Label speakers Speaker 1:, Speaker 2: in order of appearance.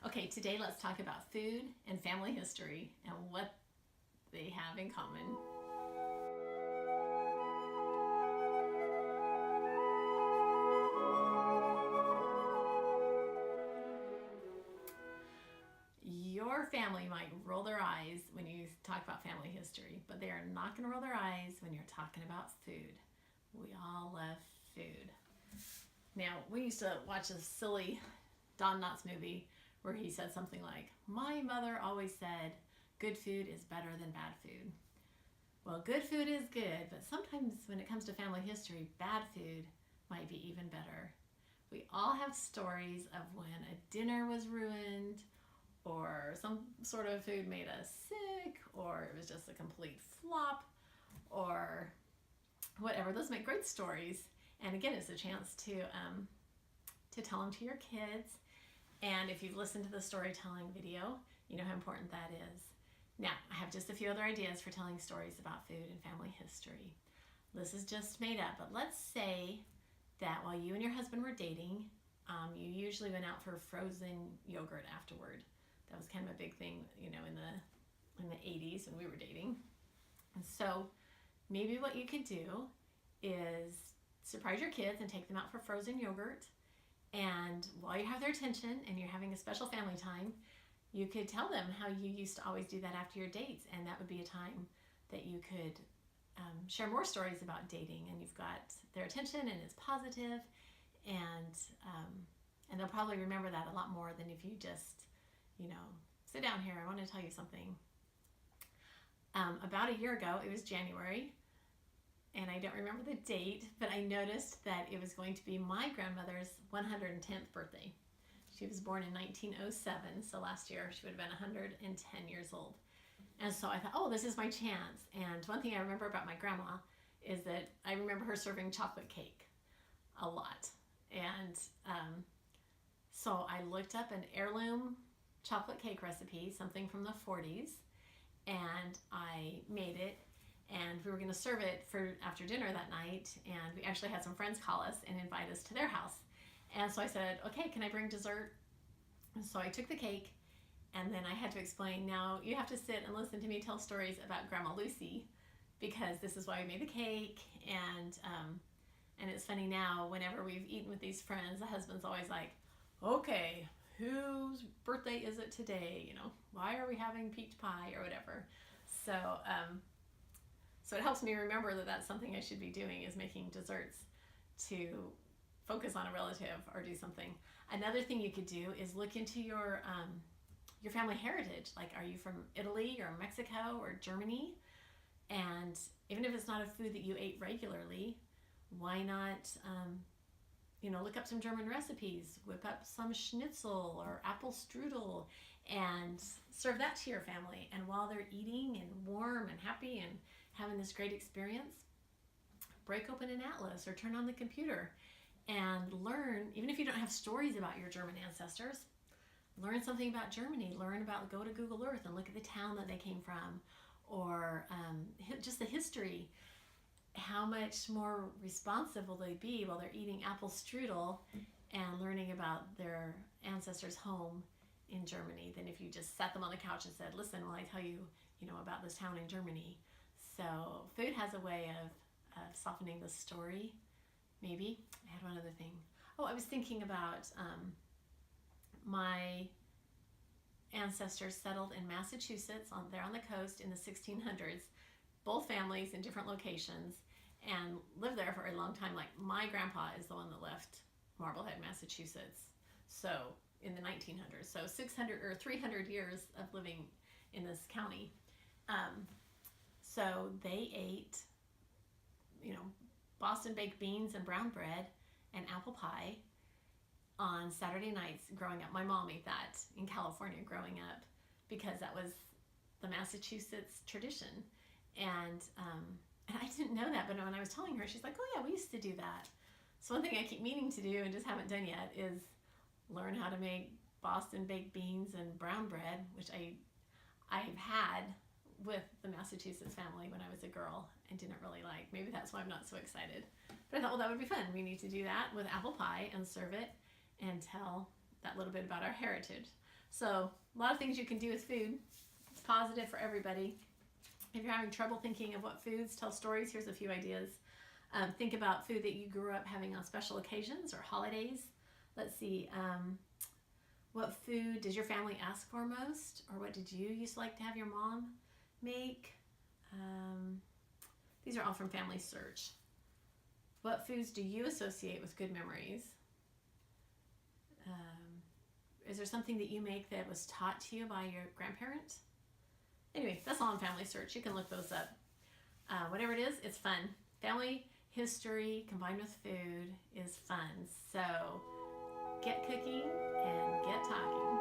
Speaker 1: Okay, today let's talk about food and family history and what they have in common. Your family might roll their eyes when you talk about family history, but they are not going to roll their eyes when you're talking about food. We all love food. Now, we used to watch a silly Don Knotts movie where he said something like, "My mother always said good food is better than bad food." Well, good food is good, but sometimes when it comes to family history, bad food might be even better. We all have stories of when a dinner was ruined, or some sort of food made us sick, or it was just a complete flop, or whatever. Those make great stories. And again, it's a chance to tell them to your kids. And if you've listened to the storytelling video, you know how important that is. Now, I have just a few other ideas for telling stories about food and family history. This is just made up, but let's say that while you and your husband were dating, you usually went out for frozen yogurt afterward. That was kind of a big thing, in the 80s when we were dating. And so maybe what you could do is surprise your kids and take them out for frozen yogurt. And while you have their attention and you're having a special family time, you could tell them how you used to always do that after your dates. And that would be a time that you could share more stories about dating, and you've got their attention and it's positive, and they'll probably remember that a lot more than if you just, sit down here, I want to tell you something. About a year ago, it was January, and I don't remember the date, but I noticed that it was going to be my grandmother's 110th birthday. She was born in 1907, so last year she would have been 110 years old. And so I thought, oh, this is my chance. And one thing I remember about my grandma is that I remember her serving chocolate cake a lot. And so I looked up an heirloom chocolate cake recipe, something from the 40s, and I made it. And we were going to serve it for after dinner that night. And we actually had some friends call us and invite us to their house. And so I said, okay, can I bring dessert? And so I took the cake, and then I had to explain, now you have to sit and listen to me tell stories about Grandma Lucy, because this is why we made the cake. And it's funny now, whenever we've eaten with these friends, the husband's always like, okay, whose birthday is it today? Why are we having peach pie or whatever? So it helps me remember that that's something I should be doing, is making desserts to focus on a relative or do something. Another thing you could do is look into your family heritage. Like, are you from Italy or Mexico or Germany? And even if it's not a food that you ate regularly, why not look up some German recipes, whip up some schnitzel or apple strudel, and serve that to your family. And while they're eating and warm and happy and having this great experience, break open an atlas or turn on the computer and learn, even if you don't have stories about your German ancestors, learn something about Germany. Go to Google Earth and look at the town that they came from, or just the history. How much more responsive will they be while they're eating apple strudel and learning about their ancestors' home in Germany than if you just sat them on the couch and said, listen while I tell you, about this town in Germany. So food has a way of softening the story, maybe. I had one other thing. Oh, I was thinking about my ancestors settled in Massachusetts, there on the coast in the 1600s, both families in different locations, and lived there for a long time. Like, my grandpa is the one that left Marblehead, Massachusetts, so in the 1900s, so 600 or 300 years of living in this county. So they ate, Boston baked beans and brown bread and apple pie on Saturday nights growing up. My mom ate that in California growing up because that was the Massachusetts tradition. And I didn't know that, but when I was telling her, she's like, oh yeah, we used to do that. So one thing I keep meaning to do and just haven't done yet is learn how to make Boston baked beans and brown bread, which I've had with the Massachusetts family when I was a girl and didn't really like. Maybe that's why I'm not so excited. But I thought, well, that would be fun. We need to do that with apple pie and serve it and tell that little bit about our heritage. So a lot of things you can do with food. It's positive for everybody. If you're having trouble thinking of what foods tell stories, here's a few ideas. Think about food that you grew up having on special occasions or holidays. Let's see, what food does your family ask for most? Or what did you used to like to have your mom make? These are all from Family Search. What foods do you associate with good memories? Is there something that you make that was taught to you by your grandparent? Anyway, that's all on Family Search. You can look those up. Whatever it is, it's fun. Family history combined with food is fun. So get cooking and get talking.